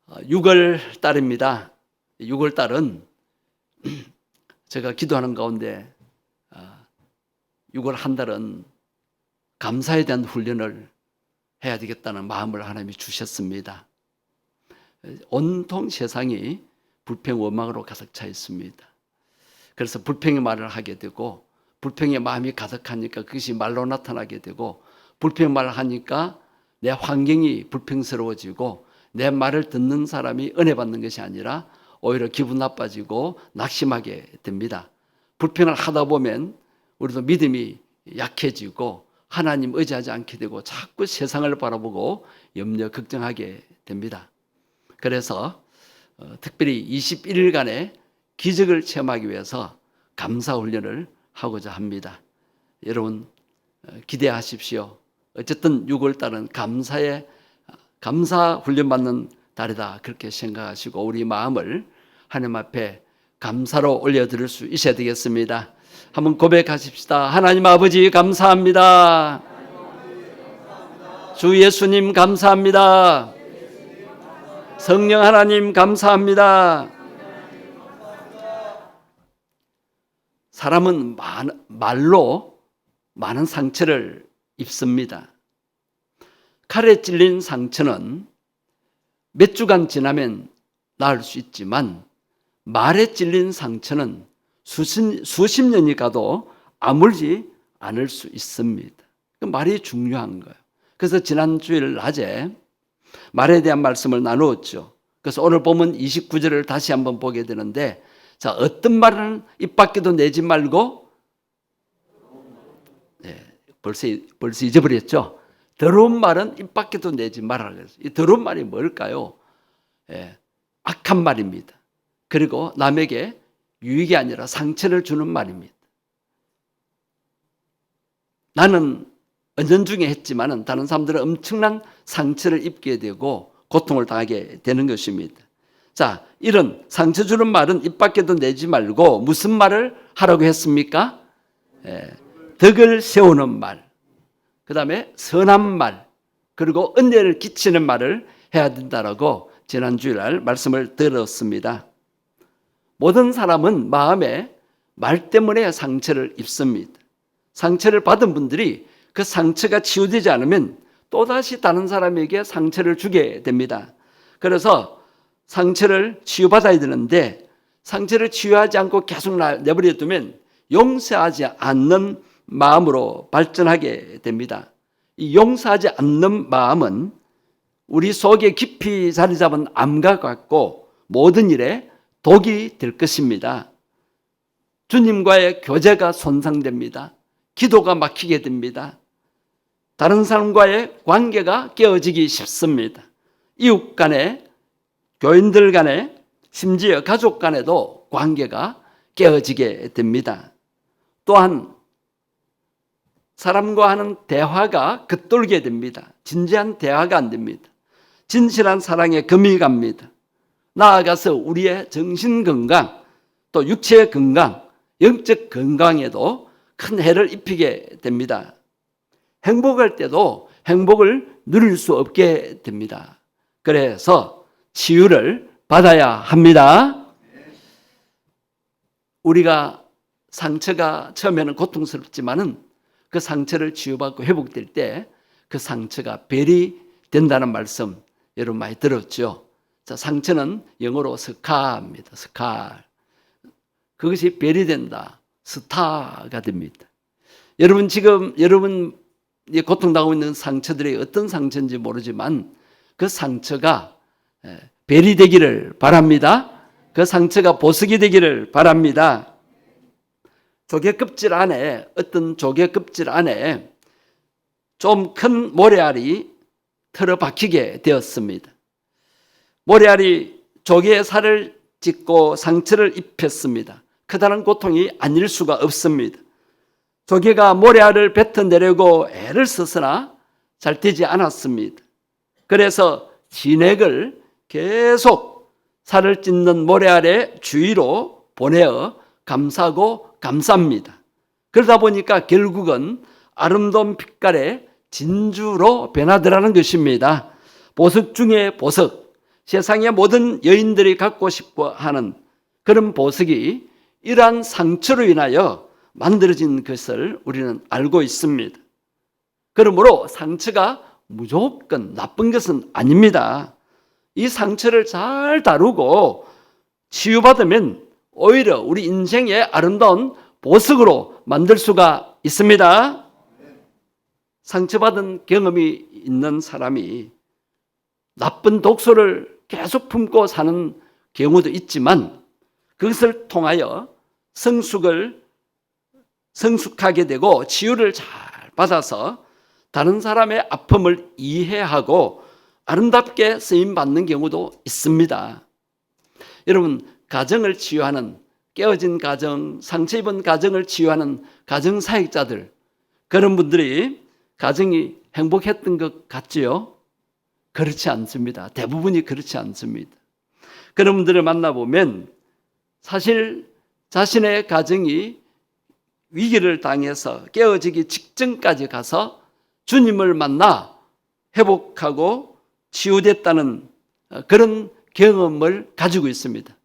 6월 달입니다. 6월 달은 제가 기도하는 가운데 6월 한 달은 감사에 대한 훈련을 해야 되겠다는 마음을 하나님이 주셨습니다. 온통 세상이 불평 원망으로 가득 차 있습니다. 그래서 불평의 말을 하게 되고 불평의 마음이 가득하니까 그것이 말로 나타나게 되고 불평의 말을 하니까 내 환경이 불평스러워지고 내 말을 듣는 사람이 은혜 받는 것이 아니라 오히려 기분 나빠지고 낙심하게 됩니다. 불평을 하다 보면 우리도 믿음이 약해지고 하나님 의지하지 않게 되고 자꾸 세상을 바라보고 염려 걱정하게 됩니다. 그래서 특별히 21일간의 기적을 체험하기 위해서 감사 훈련을 하고자 합니다. 여러분 기대하십시오. 어쨌든 6월달은 감사 훈련 받는 달이다 그렇게 생각하시고 우리 마음을 하나님 앞에 감사로 올려드릴 수 있어야 되겠습니다. 한번 고백하십시다. 하나님 아버지 감사합니다. 주 예수님 감사합니다. 성령 하나님 감사합니다. 사람은 말로 많은 상처를 입습니다. 칼에 찔린 상처는 몇 주간 지나면 나을 수 있지만 말에 찔린 상처는 수십 년이 가도 아물지 않을 수 있습니다. 말이 중요한 거예요. 그래서 지난 주일 낮에 말에 대한 말씀을 나누었죠. 그래서 오늘 보면 29절을 다시 한번 보게 되는데 자, 어떤 말은 입 밖에도 내지 말고 벌써 잊어버렸죠. 더러운 말은 입 밖에도 내지 말아라 그랬어요. 이 더러운 말이 뭘까요? 악한 말입니다. 그리고 남에게 유익이 아니라 상처를 주는 말입니다. 나는 은연중에 했지만은 다른 사람들은 엄청난 상처를 입게 되고 고통을 당하게 되는 것입니다. 자, 이런 상처 주는 말은 입 밖에도 내지 말고 무슨 말을 하라고 했습니까? 덕을 세우는 말, 그 다음에 선한 말, 그리고 은혜를 끼치는 말을 해야 된다라고 지난 주일날 말씀을 들었습니다. 모든 사람은 마음에 말 때문에 상처를 입습니다. 상처를 받은 분들이 그 상처가 치유되지 않으면 또다시 다른 사람에게 상처를 주게 됩니다. 그래서 상처를 치유받아야 되는데 상처를 치유하지 않고 계속 내버려 두면 용서하지 않는 마음으로 발전하게 됩니다. 이 용서하지 않는 마음은 우리 속에 깊이 자리 잡은 암과 같고 모든 일에 독이 될 것입니다. 주님과의 교제가 손상됩니다. 기도가 막히게 됩니다. 다른 사람과의 관계가 깨어지기 쉽습니다. 이웃 간에, 교인들 간에, 심지어 가족 간에도 관계가 깨어지게 됩니다. 또한 사람과 하는 대화가 겉돌게 됩니다. 진지한 대화가 안 됩니다. 진실한 사랑에 금이 갑니다. 나아가서 우리의 정신 건강, 또 육체 건강, 영적 건강에도 큰 해를 입히게 됩니다. 행복할 때도 행복을 누릴 수 없게 됩니다. 그래서 치유를 받아야 합니다. 우리가 상처가 처음에는 고통스럽지만은 그 상처를 치유받고 회복될 때 그 상처가 벨이 된다는 말씀 여러분 많이 들었죠? 자, 상처는 영어로 스카입니다. 스카. 그것이 벨이 된다. 스타가 됩니다. 여러분 지금 여러분 고통당하고 있는 상처들이 어떤 상처인지 모르지만 그 상처가 벨이 되기를 바랍니다. 그 상처가 보석이 되기를 바랍니다. 조개 껍질 안에 어떤 조개 껍질 안에 좀 큰 모래알이 틀어박히게 되었습니다. 모래알이 조개의 살을 찢고 상처를 입혔습니다. 크다는 고통이 아닐 수가 없습니다. 조개가 모래알을 뱉어내려고 애를 썼으나 잘 되지 않았습니다. 그래서 진액을 계속 살을 찢는 모래알의 주위로 보내어 감싸고 감쌉니다. 그러다 보니까 결국은 아름다운 빛깔의 진주로 변하더라는 것입니다. 보석 중에 보석, 세상의 모든 여인들이 갖고 싶어 하는 그런 보석이 이러한 상처로 인하여 만들어진 것을 우리는 알고 있습니다. 그러므로 상처가 무조건 나쁜 것은 아닙니다. 이 상처를 잘 다루고 치유받으면 오히려 우리 인생의 아름다운 보석으로 만들 수가 있습니다. 상처받은 경험이 있는 사람이 나쁜 독소를 계속 품고 사는 경우도 있지만 그것을 통하여 성숙하게 되고 치유를 잘 받아서 다른 사람의 아픔을 이해하고 아름답게 쓰임받는 경우도 있습니다. 여러분, 가정을 치유하는, 깨어진 가정, 상처 입은 가정을 치유하는 가정사역자들, 그런 분들이 가정이 행복했던 것 같지요? 그렇지 않습니다. 대부분이 그렇지 않습니다. 그런 분들을 만나보면 사실 자신의 가정이 위기를 당해서 깨어지기 직전까지 가서 주님을 만나 회복하고 치유됐다는 그런 경험을 가지고 있습니다.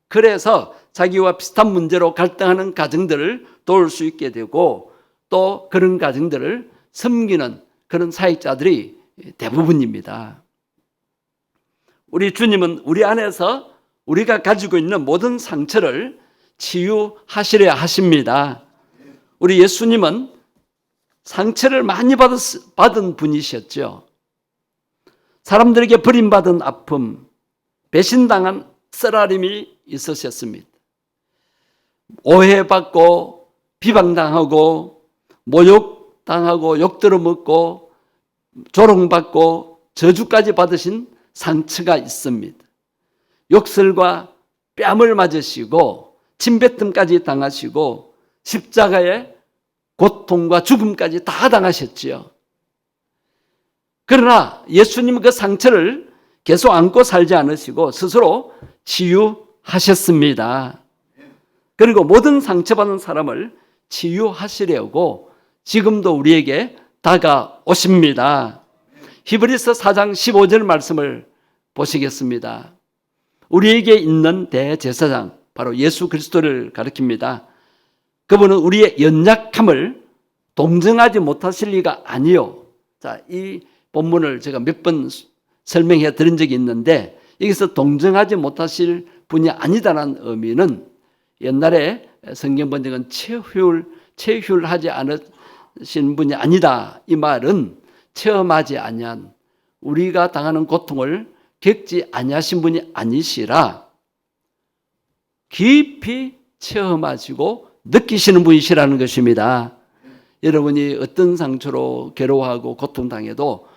그래서 자기와 비슷한 문제로 갈등하는 가정들을 도울 수 있게 되고 또 그런 가정들을 섬기는 그런 사역자들이 대부분입니다. 우리 주님은 우리 안에서 우리가 가지고 있는 모든 상처를 치유하시려 하십니다. 우리 예수님은 상처를 많이 받은 분이셨죠. 사람들에게 버림받은 아픔, 배신당한 쓰라림이 있으셨습니다. 오해받고 비방당하고 모욕당하고 욕들어먹고 조롱받고 저주까지 받으신 상처가 있습니다. 욕설과 뺨을 맞으시고 침뱉음까지 당하시고 십자가의 고통과 죽음까지 다 당하셨지요. 그러나 예수님은 그 상처를 계속 안고 살지 않으시고 스스로 치유하셨습니다. 그리고 모든 상처받은 사람을 치유하시려고 지금도 우리에게 다가오십니다. 히브리서 4장 15절 말씀을 보시겠습니다. 우리에게 있는 대제사장, 바로 예수 그리스도를 가리킵니다. 그분은 우리의 연약함을 동정하지 못하실 리가 아니요. 자, 이 본문을 제가 몇 번 설명해 드린 적이 있는데 여기서 동정하지 못하실 분이 아니다라는 의미는 옛날에 성경 번역은 체휼하지 않으신 분이 아니다. 이 말은 체험하지 아니한, 우리가 당하는 고통을 겪지 아니하신 분이 아니시라 깊이 체험하시고 느끼시는 분이시라는 것입니다. 여러분이 어떤 상처로 괴로워하고 고통당해도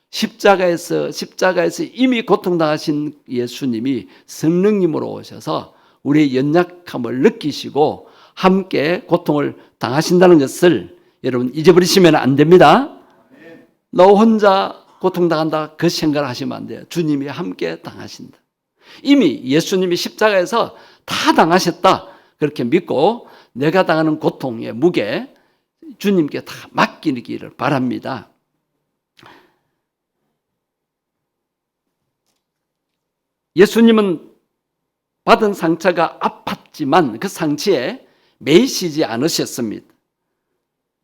십자가에서 이미 고통당하신 예수님이 성령님으로 오셔서 우리의 연약함을 느끼시고 함께 고통을 당하신다는 것을 여러분 잊어버리시면 안 됩니다. 너 혼자 고통당한다 그 생각을 하시면 안 돼요. 주님이 함께 당하신다. 이미 예수님이 십자가에서 다 당하셨다 그렇게 믿고 내가 당하는 고통의 무게 주님께 다 맡기기를 바랍니다. 예수님은 받은 상처가 아팠지만 그 상처에 매이시지 않으셨습니다.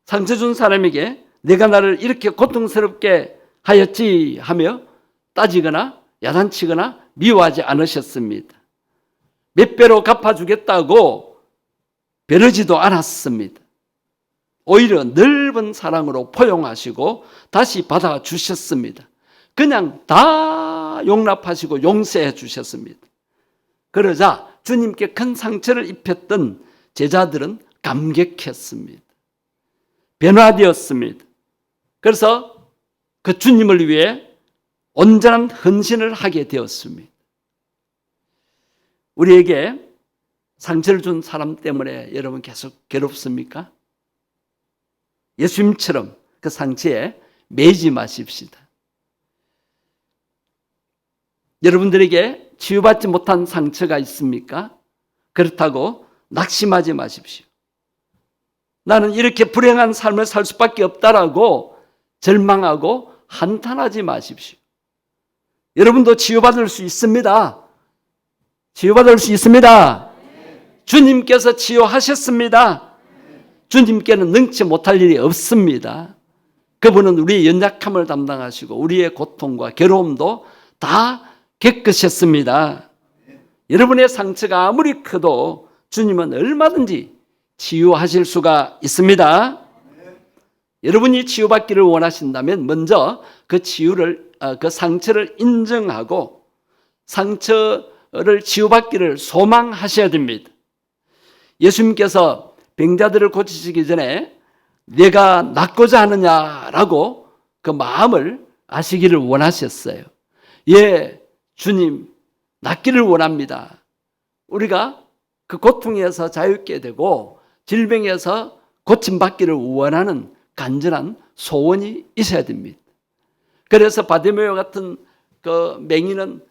상처 준 사람에게 내가 나를 이렇게 고통스럽게 하였지 하며 따지거나 야단치거나 미워하지 않으셨습니다. 몇 배로 갚아주겠다고 벼르지도 않았습니다. 오히려 넓은 사랑으로 포용하시고 다시 받아주셨습니다. 그냥 다 용납하시고 용서해 주셨습니다. 그러자 주님께 큰 상처를 입혔던 제자들은 감격했습니다. 변화되었습니다. 그래서 그 주님을 위해 온전한 헌신을 하게 되었습니다. 우리에게 상처를 준 사람 때문에 여러분 계속 괴롭습니까? 예수님처럼 그 상처에 매이지 마십시다. 여러분들에게 치유받지 못한 상처가 있습니까? 그렇다고 낙심하지 마십시오. 나는 이렇게 불행한 삶을 살 수밖에 없다라고 절망하고 한탄하지 마십시오. 여러분도 치유받을 수 있습니다. 치유받을 수 있습니다. 주님께서 치유하셨습니다. 주님께는 능치 못할 일이 없습니다. 그분은 우리의 연약함을 담당하시고 우리의 고통과 괴로움도 다 겪으셨습니다. 여러분의 상처가 아무리 커도 주님은 얼마든지 치유하실 수가 있습니다. 여러분이 치유받기를 원하신다면 먼저 그 그 상처를 인정하고 상처를 치유받기를 소망하셔야 됩니다. 예수님께서 병자들을 고치시기 전에 내가 낫고자 하느냐라고 그 마음을 아시기를 원하셨어요. 예, 주님, 낫기를 원합니다. 우리가 그 고통에서 자유롭게 되고 질병에서 고침받기를 원하는 간절한 소원이 있어야 됩니다. 그래서 바디메오 같은 그 맹인은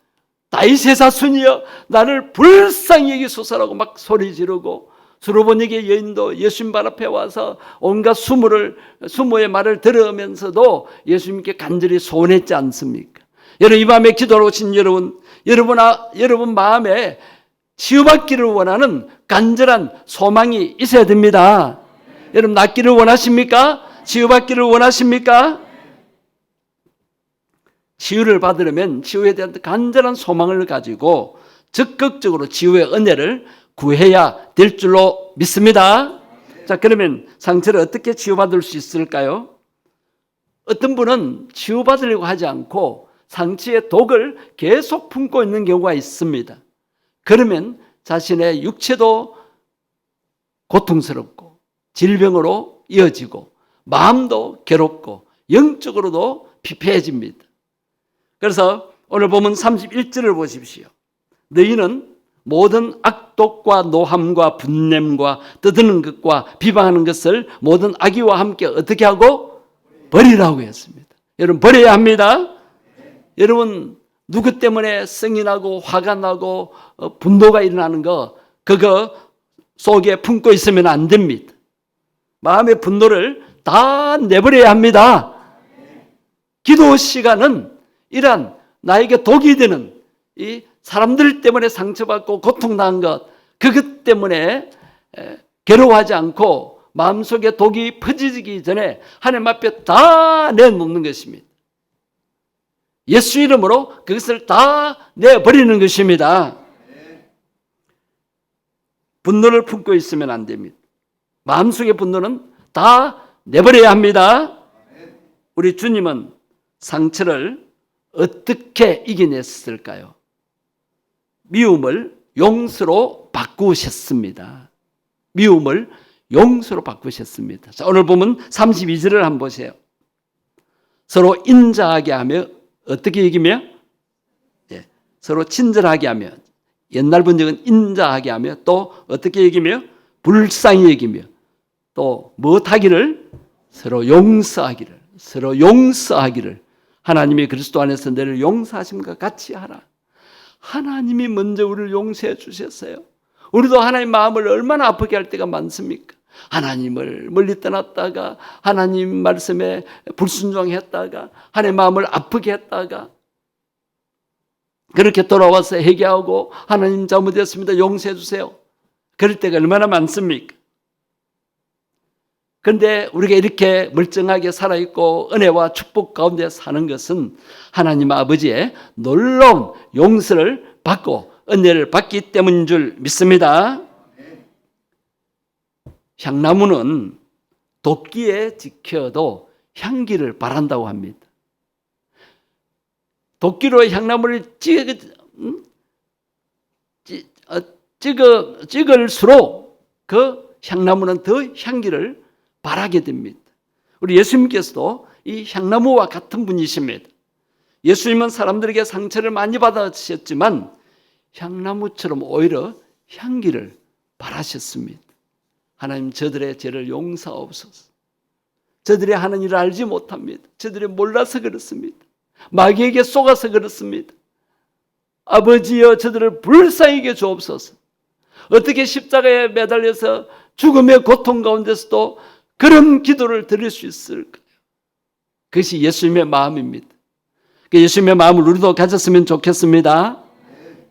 다윗의 자손이여 나를 불쌍히 여기소서라고 막 소리 지르고 수로보니게 여인도 예수님 발 앞에 와서 온갖 수모의 말을 들으면서도 예수님께 간절히 소원했지 않습니까? 여러분, 이 밤에 기도하러 오신 여러분 마음에 치유받기를 원하는 간절한 소망이 있어야 됩니다. 여러분, 낫기를 원하십니까? 치유받기를 원하십니까? 치유를 받으려면 치유에 대한 간절한 소망을 가지고 적극적으로 치유의 은혜를 구해야 될 줄로 믿습니다. 자, 그러면 상처를 어떻게 치유받을 수 있을까요? 어떤 분은 치유받으려고 하지 않고 상처의 독을 계속 품고 있는 경우가 있습니다. 그러면 자신의 육체도 고통스럽고 질병으로 이어지고 마음도 괴롭고 영적으로도 피폐해집니다. 그래서 오늘 보면 31절을 보십시오. 너희는 모든 악독과 노함과 분냄과 떠드는 것과 비방하는 것을 모든 악의와 함께 어떻게 하고? 버리라고 했습니다. 여러분, 버려야 합니다. 여러분, 누구 때문에 성이 나고 화가 나고 분노가 일어나는 거 그거 속에 품고 있으면 안 됩니다. 마음의 분노를 다 내버려야 합니다. 기도 시간은 이러한 나에게 독이 되는 이 사람들 때문에 상처받고 고통당한 것 그것 때문에 괴로워하지 않고 마음속에 독이 퍼지기 전에 하나님 앞에 다 내놓는 것입니다. 예수 이름으로 그것을 다 내버리는 것입니다. 분노를 품고 있으면 안 됩니다. 마음속의 분노는 다 내버려야 합니다. 우리 주님은 상처를 어떻게 이겨냈을까요? 미움을 용서로 바꾸셨습니다. 미움을 용서로 바꾸셨습니다. 자, 오늘 보면 32절을 한번 보세요. 서로 인자하게 하며 어떻게 이기며? 예, 서로 친절하게 하며 옛날 번역은 인자하게 하며 또 어떻게 이기며? 불쌍히 여기며 또 무엇하기를? 서로 용서하기를 하나님이 그리스도 안에서 너를 용서하심과 같이 하라. 하나님이 먼저 우리를 용서해 주셨어요. 우리도 하나님 마음을 얼마나 아프게 할 때가 많습니까? 하나님을 멀리 떠났다가 하나님 말씀에 불순종했다가 하나님 마음을 아프게 했다가 그렇게 돌아와서 회개하고 하나님 잘못했습니다. 용서해 주세요. 그럴 때가 얼마나 많습니까? 그런데 우리가 이렇게 멀쩡하게 살아있고 은혜와 축복 가운데 사는 것은 하나님 아버지의 놀라운 용서를 받고 은혜를 받기 때문인 줄 믿습니다. 향나무는 도끼에 지켜도 향기를 발한다고 합니다. 도끼로 향나무를 찍을수록 그 향나무는 더 향기를 발하게 됩니다. 우리 예수님께서도 이 향나무와 같은 분이십니다. 예수님은 사람들에게 상처를 많이 받으셨지만 향나무처럼 오히려 향기를 발하셨습니다. 하나님, 저들의 죄를 용서하옵소서. 저들이 하는 일을 알지 못합니다. 저들이 몰라서 그렇습니다. 마귀에게 속아서 그렇습니다. 아버지여, 저들을 불쌍히 여겨 주옵소서. 어떻게 십자가에 매달려서 죽음의 고통 가운데서도 그런 기도를 드릴 수 있을까요? 그것이 예수님의 마음입니다. 예수님의 마음을 우리도 가졌으면 좋겠습니다.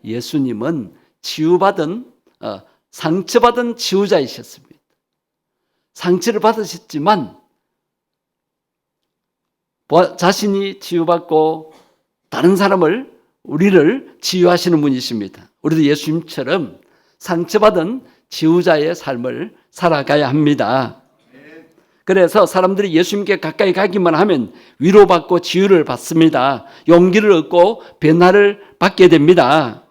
예수님은 치유받은 상처받은 치유자이셨습니다. 상처를 받으셨지만 자신이 치유받고 다른 사람을 우리를 치유하시는 분이십니다. 우리도 예수님처럼 상처받은 치유자의 삶을 살아가야 합니다. 그래서 사람들이 예수님께 가까이 가기만 하면 위로받고 치유를 받습니다. 용기를 얻고 변화를 받게 됩니다.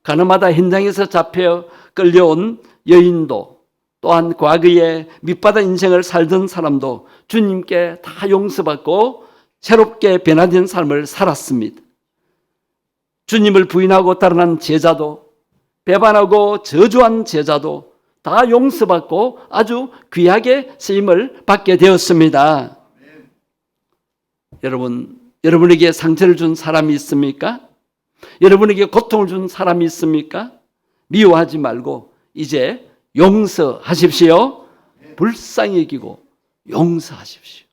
가나마다 현장에서 잡혀 끌려온 여인도 또한 과거에 밑바닥 인생을 살던 사람도 주님께 다 용서받고 새롭게 변화된 삶을 살았습니다. 주님을 부인하고 따르는 제자도 배반하고 저주한 제자도 다 용서받고 아주 귀하게 쓰임을 받게 되었습니다. 여러분에게 상처를 준 사람이 있습니까? 여러분에게 고통을 준 사람이 있습니까? 미워하지 말고 이제 용서하십시오. 불쌍히 여기고 용서하십시오.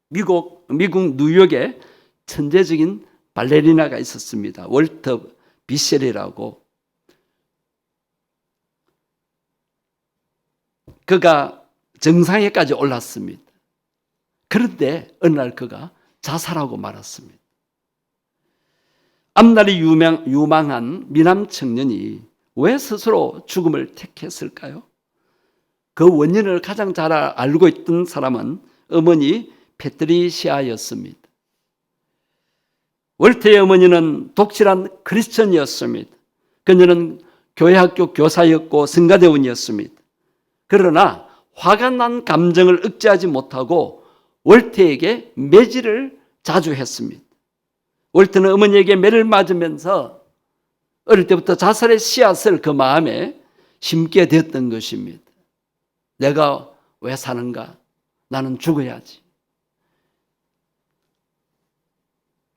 미국 뉴욕에 천재적인 발레리나가 있었습니다. 월터 비셀이라고. 그가 정상에까지 올랐습니다. 그런데 어느 날 그가 자살하고 말았습니다. 앞날이 유망한 미남 청년이 왜 스스로 죽음을 택했을까요? 그 원인을 가장 잘 알고 있던 사람은 어머니 패트리시아였습니다. 월터의 어머니는 독실한 크리스천이었습니다. 그녀는 교회학교 교사였고 성가대원이었습니다. 그러나 화가 난 감정을 억제하지 못하고 월터에게 매질을 자주 했습니다. 월터는 어머니에게 매를 맞으면서 어릴 때부터 자살의 씨앗을 그 마음에 심게 되었던 것입니다. 내가 왜 사는가? 나는 죽어야지.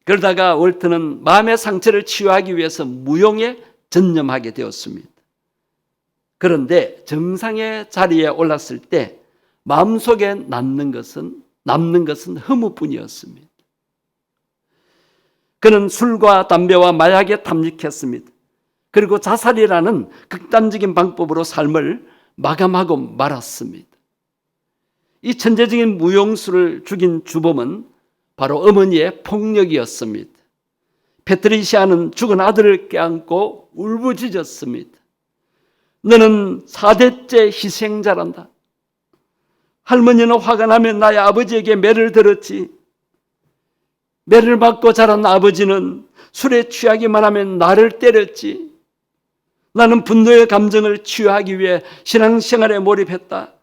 그러다가 월터는 마음의 상처를 치유하기 위해서 무용에 전념하게 되었습니다. 그런데 정상의 자리에 올랐을 때 마음속에 남는 것은 허무뿐이었습니다. 그는 술과 담배와 마약에 탐닉했습니다. 그리고 자살이라는 극단적인 방법으로 삶을 마감하고 말았습니다. 이 천재적인 무용수를 죽인 주범은 바로 어머니의 폭력이었습니다. 패트리시아는 죽은 아들을 껴안고 울부짖었습니다. 너는 4대째 희생자란다. 할머니는 화가 나면 나의 아버지에게 매를 들었지. 매를 맞고 자란 아버지는 술에 취하기만 하면 나를 때렸지. 나는 분노의 감정을 치유하기 위해 신앙생활에 몰입했다.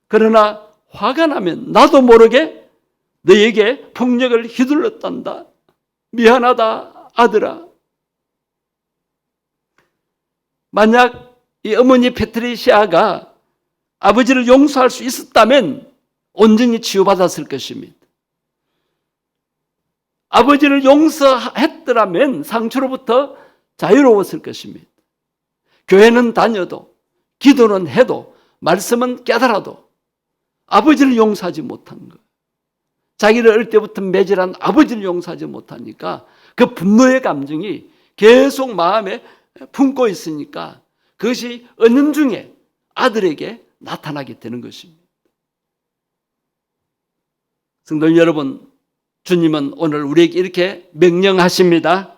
그러나 화가 나면 나도 모르게 너에게 폭력을 휘둘렀단다. 미안하다, 아들아. 만약 이 어머니 패트리시아가 아버지를 용서할 수 있었다면 온전히 치유받았을 것입니다. 아버지를 용서했더라면 상처로부터 자유로웠을 것입니다. 교회는 다녀도 기도는 해도 말씀은 깨달아도 아버지를 용서하지 못한 거예요. 자기를 어릴 때부터 매질한 아버지를 용서하지 못하니까 그 분노의 감정이 계속 마음에 품고 있으니까 그것이 은연중에 아들에게 나타나게 되는 것입니다. 성도 여러분, 주님은 오늘 우리에게 이렇게 명령하십니다.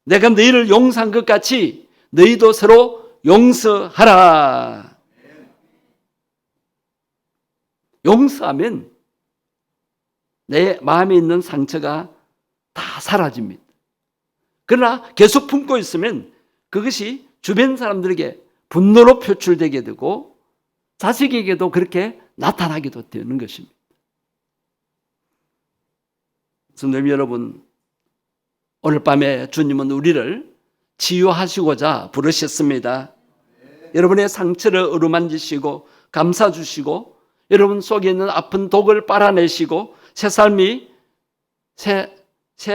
내가 너희를 용서한 것 같이 너희도 서로 용서하라. 용서하면 내 마음에 있는 상처가 다 사라집니다. 그러나 계속 품고 있으면 그것이 주변 사람들에게 분노로 표출되게 되고 자식에게도 그렇게 나타나기도 되는 것입니다. 성도 여러분, 오늘 밤에 주님은 우리를 치유하시고자 부르셨습니다. 여러분의 상처를 어루만지시고 감싸주시고 여러분 속에 있는 아픈 독을 빨아내시고 새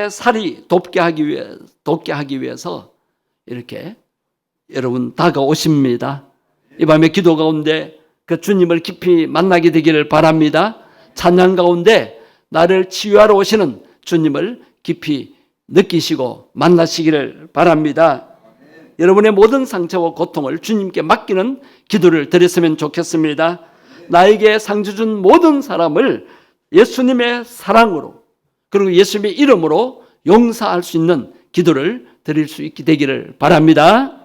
살이 돋게 하기 위해서 이렇게 여러분 다가오십니다. 이 밤에 기도 가운데 그 주님을 깊이 만나게 되기를 바랍니다. 찬양 가운데 나를 치유하러 오시는 주님을 깊이 느끼시고 만나시기를 바랍니다. 여러분의 모든 상처와 고통을 주님께 맡기는 기도를 드렸으면 좋겠습니다. 나에게 상처 준 모든 사람을 예수님의 사랑으로 그리고 예수님의 이름으로 용서할 수 있는 기도를 드릴 수 있게 되기를 바랍니다.